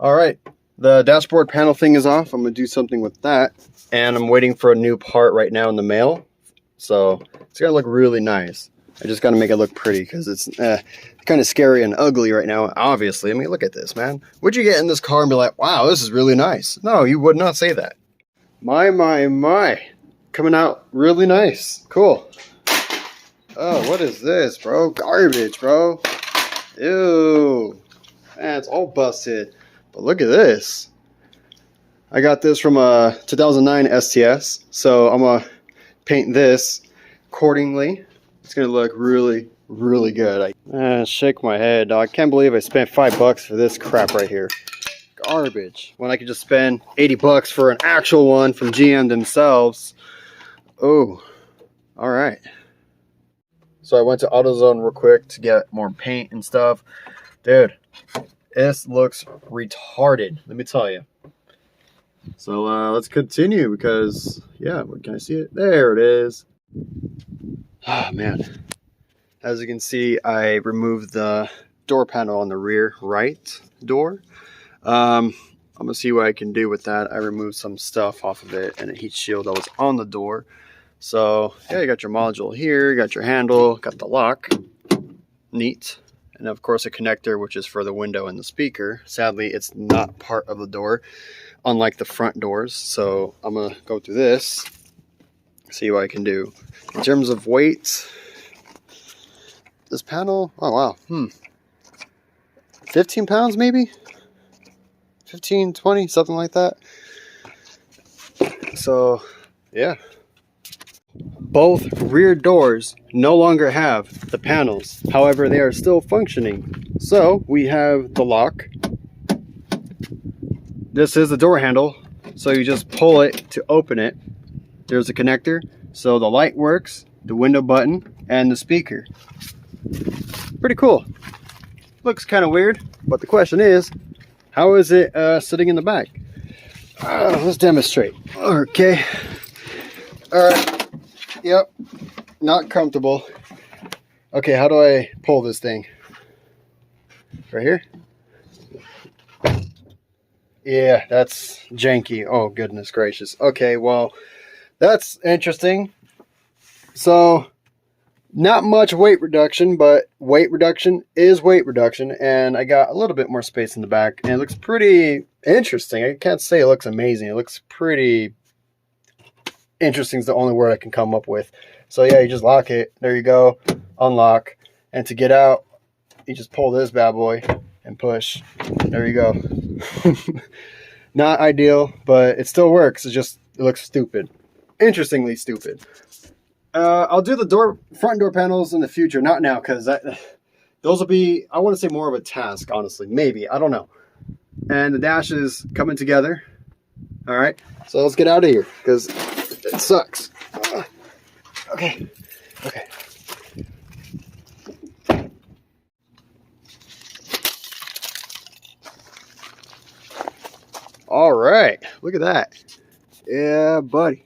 All right, the dashboard panel thing is off. I'm gonna do something with that, and I'm waiting for a new part right now in the mail, so it's gonna look really nice. I just gotta make it look pretty because it's kind of scary and ugly right now, obviously. I mean, look at this, man. Would you get in this car and be like, wow, this is really nice? No, you would not say that. My. Coming out really nice. Cool. Oh, what is this, bro? Garbage, bro. Ew. Man, it's all busted. But look at this. I got this from a 2009 STS, so I'm gonna paint this accordingly. It's gonna look really, really good. Shake my head. I can't believe I spent $5 for this crap right here. Garbage. When I could just spend $80 for an actual one from GM themselves. Oh, all right. So I went to AutoZone real quick to get more paint and stuff. Dude, this looks retarded, let me tell you. So let's continue because, yeah, can I see it? There it is. Oh, man. As you can see, I removed the door panel on the rear right door. I'm going to see what I can do with that. I removed some stuff off of it and a heat shield that was on the door. So, yeah, you got your module here, you got your handle, got the lock. Neat. And, of course, a connector, which is for the window and the speaker. Sadly, it's not part of the door, unlike the front doors. So, I'm going to go through this, see what I can do. In terms of weight, this panel, oh, wow, 15 pounds maybe? 15, 20, something like that. So, yeah. Both rear doors no longer have the panels. However, they are still functioning. So, we have the lock. This is the door handle. So, you just pull it to open it. There's a connector. So, the light works, the window button, and the speaker. Pretty cool. Looks kind of weird, but the question is, how is it sitting in the back? Let's demonstrate. Okay. All right. Yep. Not comfortable. Okay, how do I pull this thing? Right here? Yeah, that's janky. Oh, goodness gracious. Okay, well, that's interesting. So, not much weight reduction, but weight reduction is weight reduction, and I got a little bit more space in the back, and it looks pretty interesting. I can't say it looks amazing. It looks pretty interesting is the only word I can come up with. So yeah, you just lock it. There you go. Unlock. And to get out, you just pull this bad boy and push. There you go. Not ideal, but it still works. It looks stupid. Interestingly stupid. I'll do the front door panels in the future. Not now, because those will be, I want to say, more of a task, honestly. Maybe. I don't know. And the dash is coming together. All right. So let's get out of here, because it sucks. Okay. All right. Look at that. Yeah, buddy.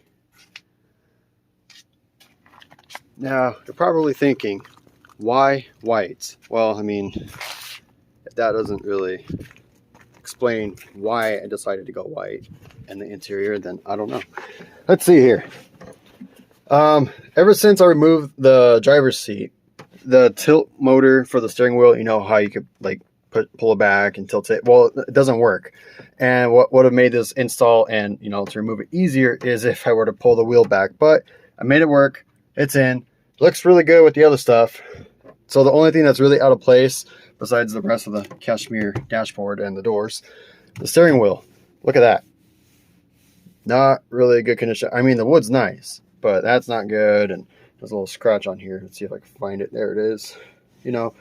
Now, you're probably thinking, why white? Well, I mean, if that doesn't really explain why I decided to go white and the interior, then I don't know. Let's see here. Ever since I removed the driver's seat, the tilt motor for the steering wheel, you know how you could like pull it back and tilt it. Well, it doesn't work. And what would have made this install and, you know, to remove it easier is if I were to pull the wheel back. But I made it work. It's in. Looks really good with the other stuff. So the only thing that's really out of place, besides the rest of the cashmere dashboard and the doors, the steering wheel. Look at that. Not really a good condition. I mean, the wood's nice, but that's not good. And there's a little scratch on here. Let's see if I can find it. There it is. You know,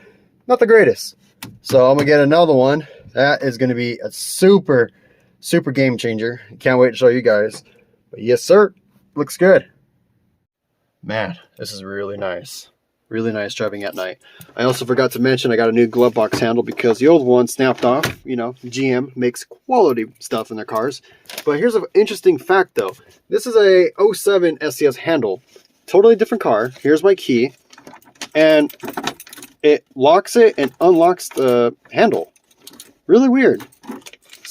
not the greatest. So I'm going to get another one. That is going to be a super, super game changer. Can't wait to show you guys. But yes, sir. Looks good. Man, this is really nice. Really nice driving at night. I also forgot to mention I got a new glove box handle because the old one snapped off. You know, GM makes quality stuff in their cars. But here's an interesting fact though. This is a 07 STS handle. Totally different car. Here's my key. And it locks it and unlocks the handle. Really weird.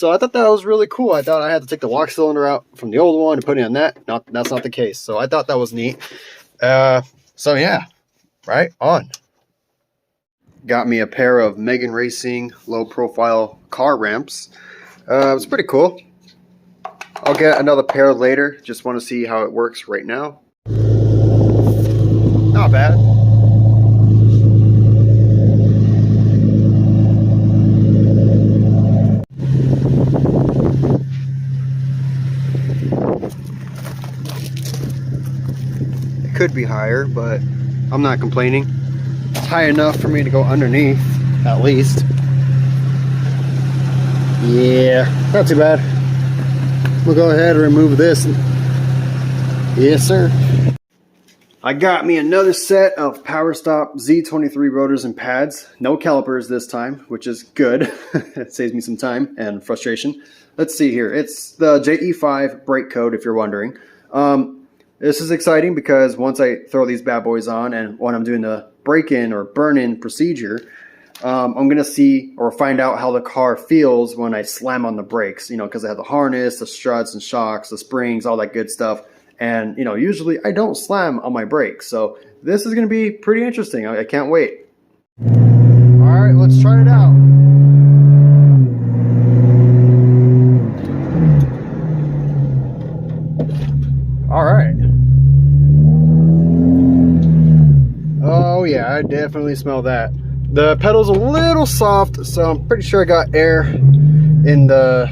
So I thought that was really cool. I thought I had to take the lock cylinder out from the old one and put it on that. That's not the case. So I thought that was neat. So yeah, right on. Got me a pair of Megan Racing low profile car ramps. It's pretty cool. I'll get another pair later. Just want to see how it works right now. Not bad. It could be higher, but I'm not complaining. It's high enough for me to go underneath, at least. Yeah, not too bad. We'll go ahead and remove this. Yes, sir. I got me another set of PowerStop Z23 rotors and pads. No calipers this time, which is good. It saves me some time and frustration. Let's see here. It's the JE5 brake code, if you're wondering. This is exciting because once I throw these bad boys on and when I'm doing the break-in or burn-in procedure, I'm going to see or find out how the car feels when I slam on the brakes, you know, because I have the harness, the struts and shocks, the springs, all that good stuff. And, you know, usually I don't slam on my brakes. So this is going to be pretty interesting. I can't wait. All right, let's try it out. All right. Oh yeah, I definitely smell that. The pedal's a little soft, so I'm pretty sure I got air in the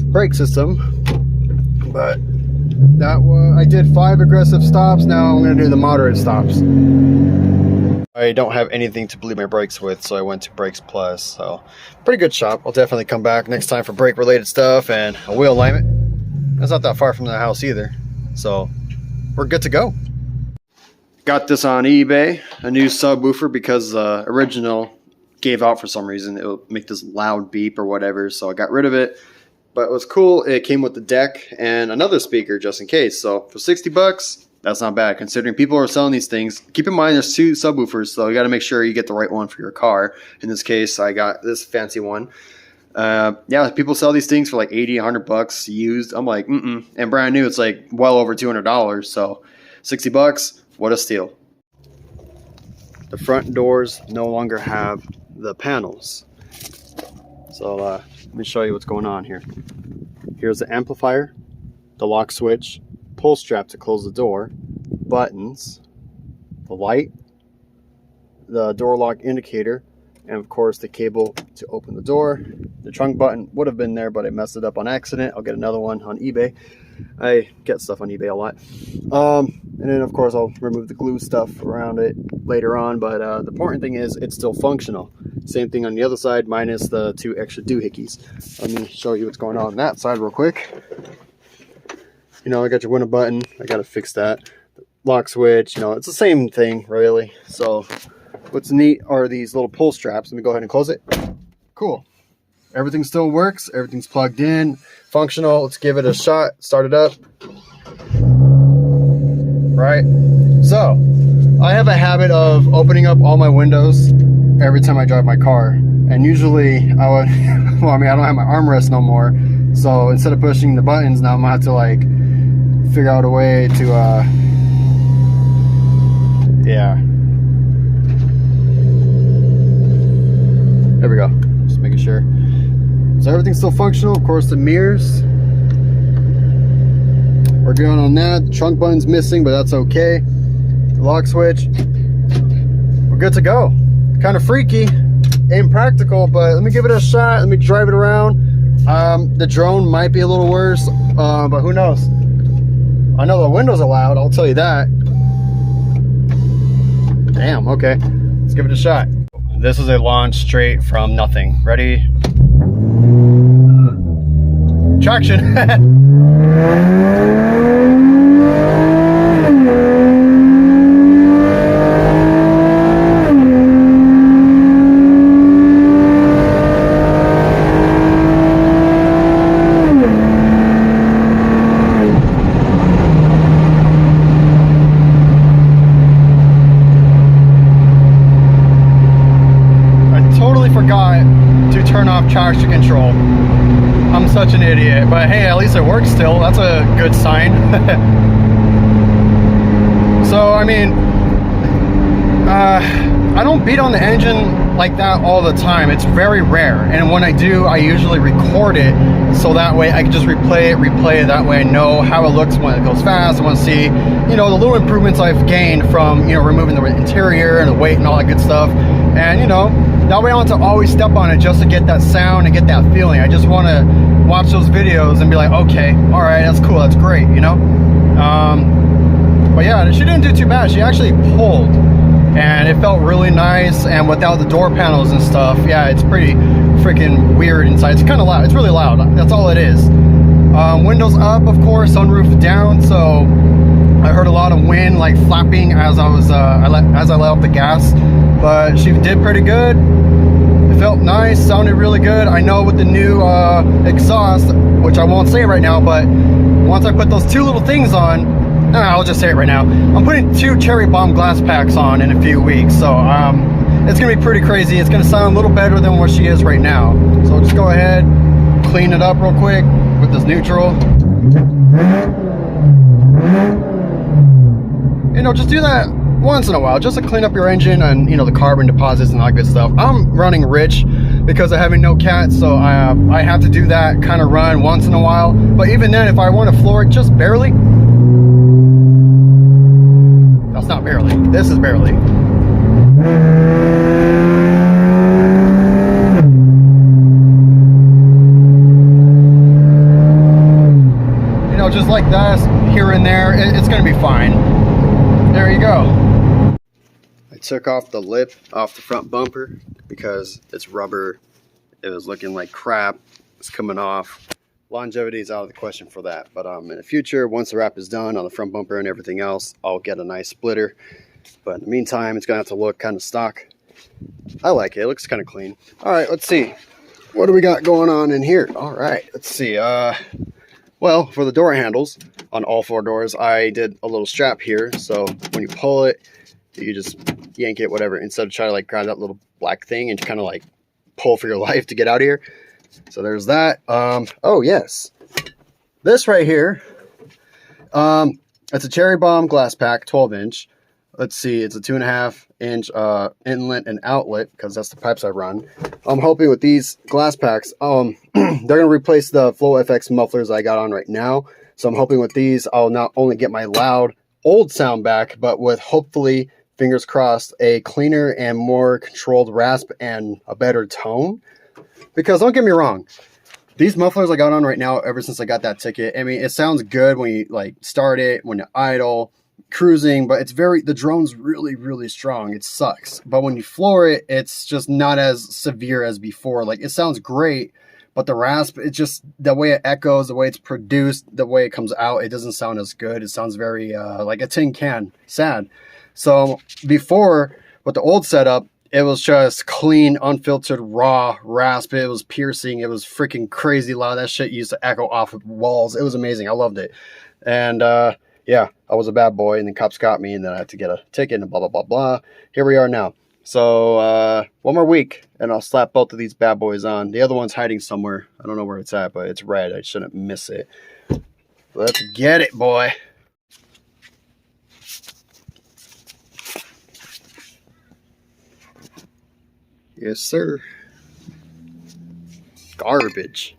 brake system. But that was, I did 5 aggressive stops. Now I'm going to do the moderate stops. I don't have anything to bleed my brakes with, so I went to Brakes Plus. So pretty good shop. I'll definitely come back next time for brake related stuff and a wheel alignment. That's not that far from the house either, so we're good to go. Got this on eBay, a new subwoofer, because the original gave out for some reason. It would make this loud beep or whatever, so I got rid of it. But it was cool. It came with the deck and another speaker just in case. So for 60 bucks, that's not bad considering people are selling these things. Keep in mind there's 2 subwoofers, so you got to make sure you get the right one for your car. In this case, I got this fancy one. Yeah, people sell these things for like 80, 100 bucks used. I'm like, and brand new, it's like well over $200. So 60 bucks. What a steal. The front doors no longer have the panels. So let me show you what's going on here. Here's the amplifier, the lock switch, pull strap to close the door, buttons, the light, the door lock indicator, and of course the cable to open the door. The trunk button would have been there, but I messed it up on accident. I'll get another one on eBay. I get stuff on eBay a lot. And then of course I'll remove the glue stuff around it later on, but the important thing is it's still functional. Same thing on the other side, minus the 2 extra doohickeys. Let me show you what's going on that side real quick. You know, I got your window button, I gotta fix that. Lock switch, you know, it's the same thing really. So what's neat are these little pull straps. Let me go ahead and close it. Cool. Everything still works, everything's plugged in, functional. Let's give it a shot, start it up. Right, so I have a habit of opening up all my windows every time I drive my car, and usually I would well, I mean, I don't have my armrest no more, so instead of pushing the buttons, now I'm gonna have to like figure out a way to yeah, there we go, just making sure. So everything's still functional. Of course the mirrors, we're good on that. The trunk button's missing, but that's okay. The lock switch, we're good to go. Kind of freaky, impractical, but let me give it a shot. Let me drive it around. The drone might be a little worse, but who knows? I know the windows are loud, I'll tell you that. Damn, okay. Let's give it a shot. This is a launch straight from nothing. Ready? Traction. Traction control. I'm I'm such an idiot, but hey, at least it works still. That's a good sign. So, I mean, I don't beat on the engine like that all the time. It's very rare. And when I do, I usually record it so that way I can just replay it. That way I know how it looks when it goes fast. I want to see, you know, the little improvements I've gained from, you know, removing the interior and the weight and all that good stuff. And, you know, that way I want to always step on it just to get that sound and get that feeling. I just want to watch those videos and be like, okay, all right, that's cool, that's great, you know? But yeah, she didn't do too bad. She actually pulled, and it felt really nice. And without the door panels and stuff, yeah, it's pretty freaking weird inside. It's kind of loud. It's really loud. That's all it is. Windows up, of course, sunroof down. So I heard a lot of wind, like flapping as I was as I let off the gas. But she did pretty good. It felt nice, sounded really good. I know with the new exhaust, which I won't say right now, but once I put those two little things on, I'll just say it right now. I'm putting 2 cherry bomb glass packs on in a few weeks, so it's gonna be pretty crazy. It's gonna sound a little better than what she is right now. So just go ahead, clean it up real quick with this neutral. You know, just do that once in a while, just to clean up your engine and, you know, the carbon deposits and all that good stuff. I'm running rich because of having no cats, so I have to do that kind of run once in a while. But even then, if I want to floor it just barely, that's not barely, this is barely. You know, just like that, here and there, it's gonna be fine. There you go. I took off the lip off the front bumper because it's rubber. It was looking like crap. It's coming off. Longevity is out of the question for that. But in the future, once the wrap is done on the front bumper and everything else, I'll get a nice splitter. But in the meantime, it's gonna have to look kind of stock. I like it. It looks kind of clean. All right, let's see. What do we got going on in here? All right, let's see. Well, for the door handles on all 4 doors, I did a little strap here. So when you pull it, you just yank it, whatever, instead of trying to like grab that little black thing and kind of like pull for your life to get out of here. So there's that. Oh yes, this right here, it's a cherry bomb glass pack, 12-inch. Let's see, it's a 2.5-inch inlet and outlet because that's the pipes I run. I'm hoping with these glass packs, they're gonna replace the FlowFX mufflers I got on right now. So I'm hoping with these, I'll not only get my loud old sound back, but with hopefully, fingers crossed, a cleaner and more controlled rasp and a better tone. Because don't get me wrong, these mufflers I got on right now, ever since I got that ticket, I mean, it sounds good when you like start it, when you're idle, cruising, but it's the drone's really, really strong. It sucks. But when you floor it, it's just not as severe as before. Like, it sounds great, but the rasp, it's just the way it echoes, the way it's produced, the way it comes out, it doesn't sound as good. It sounds very like a tin can, sad. So before, with the old setup, it was just clean, unfiltered, raw rasp. It was piercing. It was freaking crazy loud. That shit used to echo off of walls. It was amazing. I loved it. And yeah, I was a bad boy, and the cops got me, and then I had to get a ticket and blah, blah, blah, blah. Here we are now. So 1 more week, and I'll slap both of these bad boys on. The other one's hiding somewhere. I don't know where it's at, but it's red. I shouldn't miss it. Let's get it, boy. Yes, sir. Garbage.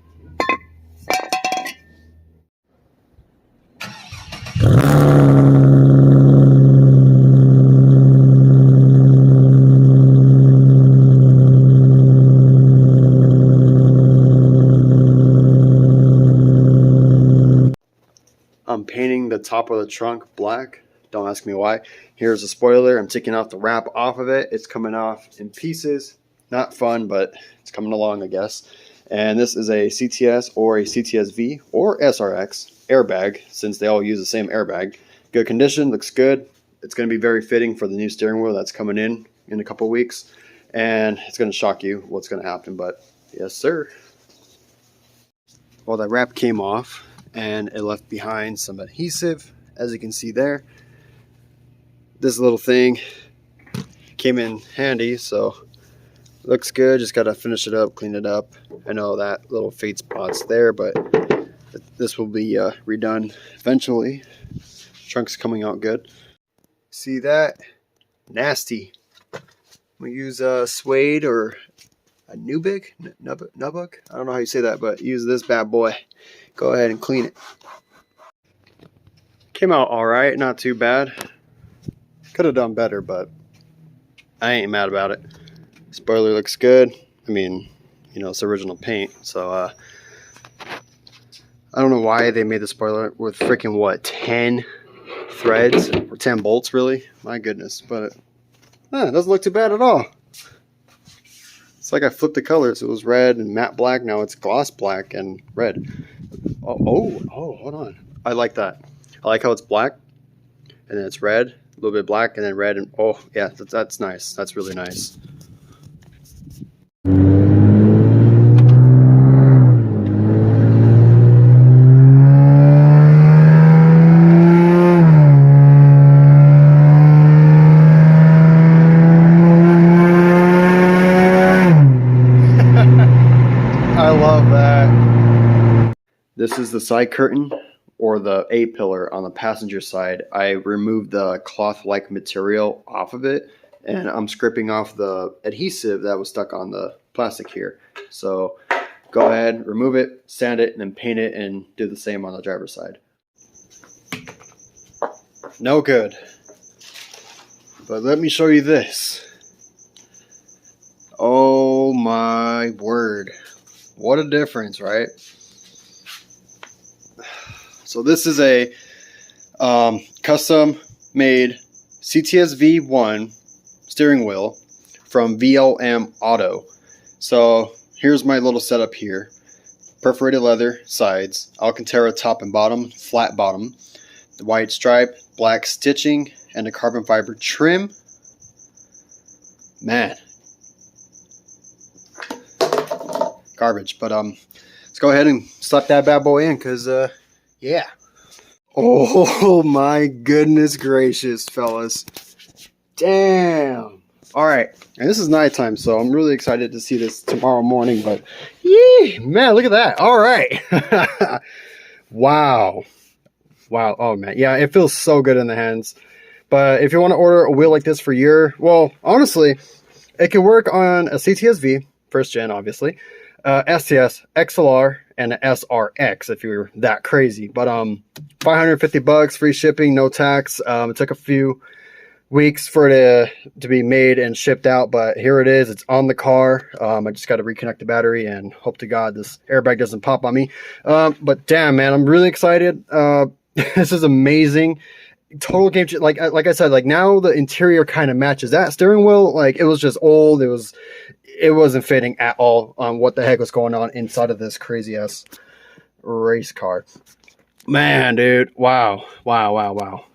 I'm painting the top of the trunk black. Don't ask me why. Here's the spoiler. I'm taking off the wrap off of it. It's coming off in pieces. Not fun, but it's coming along, I guess. And this is a CTS or a CTS-V or SRX airbag, since they all use the same airbag. Good condition, looks good. It's going to be very fitting for the new steering wheel that's coming in a couple weeks. And it's going to shock you what's going to happen, but yes, sir. Well, that wrap came off, and it left behind some adhesive, as you can see there. This little thing came in handy, so Looks good, just gotta finish it up, clean it up. I know that little fade spot's there, but this will be redone eventually. Trunk's coming out good. See that? Nasty. We use suede or a Nubug? Nubug? I don't know how you say that, but use this bad boy. Go ahead and clean it. Came out alright, not too bad. Could have done better, but I ain't mad about it. Spoiler looks good. I mean, you know, it's original paint, so I don't know why they made the spoiler with freaking what, 10 threads or 10 bolts, really? My goodness, but it doesn't look too bad at all. It's like I flipped the colors. It was red and matte black. Now it's gloss black and red. Oh, hold on. I like that. I like how it's black and then it's red, a little bit black and then red, and oh yeah, that's nice. That's really nice. I love that. This is the side curtain, or the A-pillar on the passenger side. I removed the cloth-like material off of it, and I'm scraping off the adhesive that was stuck on the plastic here. So go ahead, remove it, sand it, and then paint it, and do the same on the driver's side. No good. But let me show you this. Oh my word. What a difference, right? So this is a custom made CTS V1 steering wheel from VLM Auto. So here's my little setup here. Perforated leather sides, Alcantara top and bottom, flat bottom, the white stripe, black stitching, and a carbon fiber trim. Man, garbage. But let's go ahead and slap that bad boy in, because yeah. Oh my goodness gracious, fellas. Damn. All right, and this is nighttime, so I'm really excited to see this tomorrow morning. But yee, man, look at that. All right. Wow. Oh man, yeah, it feels so good in the hands. But if you want to order a wheel like this for your, well, honestly, it can work on a CTS-V, first gen, obviously, STS, XLR, and an SRX if you're that crazy. But $550, free shipping, no tax. It took a few weeks for it to be made and shipped out, but here it is. It's on the car. I just got to reconnect the battery and hope to God this airbag doesn't pop on me. But damn, man, I'm really excited. This is amazing. Total game changer. Like I said, like now the interior kind of matches that steering wheel. Like it was just old. It wasn't fitting at all on what the heck was going on inside of this crazy ass race car. Man, dude, wow.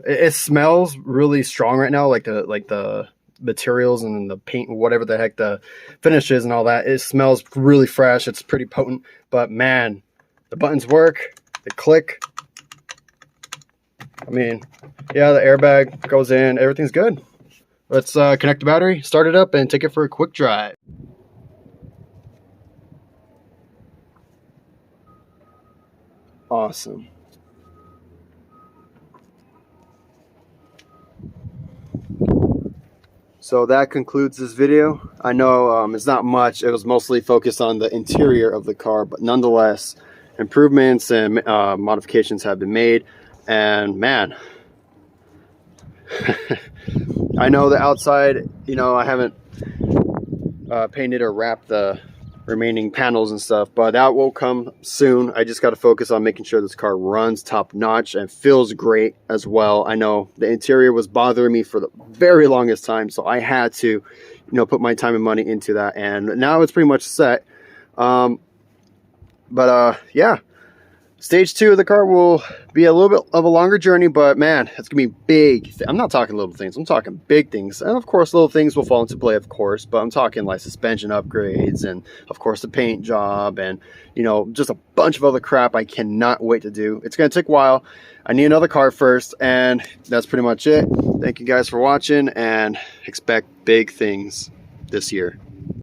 It smells really strong right now, like the materials and the paint, whatever the heck the finish is and all that. It smells really fresh. It's pretty potent. But man, the buttons work. They click. I mean, yeah, the airbag goes in. Everything's good. Let's connect the battery, start it up, and take it for a quick drive. Awesome. So that concludes this video. I know it's not much. It was mostly focused on the interior of the car, but nonetheless, improvements and modifications have been made. And man, I know the outside, you know, I haven't painted or wrapped the remaining panels and stuff, but that will come soon. I just got to focus on making sure this car runs top notch and feels great as well. I know the interior was bothering me for the very longest time, so I had to, you know, put my time and money into that, and now it's pretty much set. Yeah, stage 2 of the car will be a little bit of a longer journey, but man, it's gonna be big. I'm not talking little things, I'm talking big things. And of course, little things will fall into play, of course, but I'm talking like suspension upgrades and of course the paint job and, you know, just a bunch of other crap I cannot wait to do. It's gonna take a while. I need another car first, and that's pretty much it. Thank you guys for watching, and expect big things this year.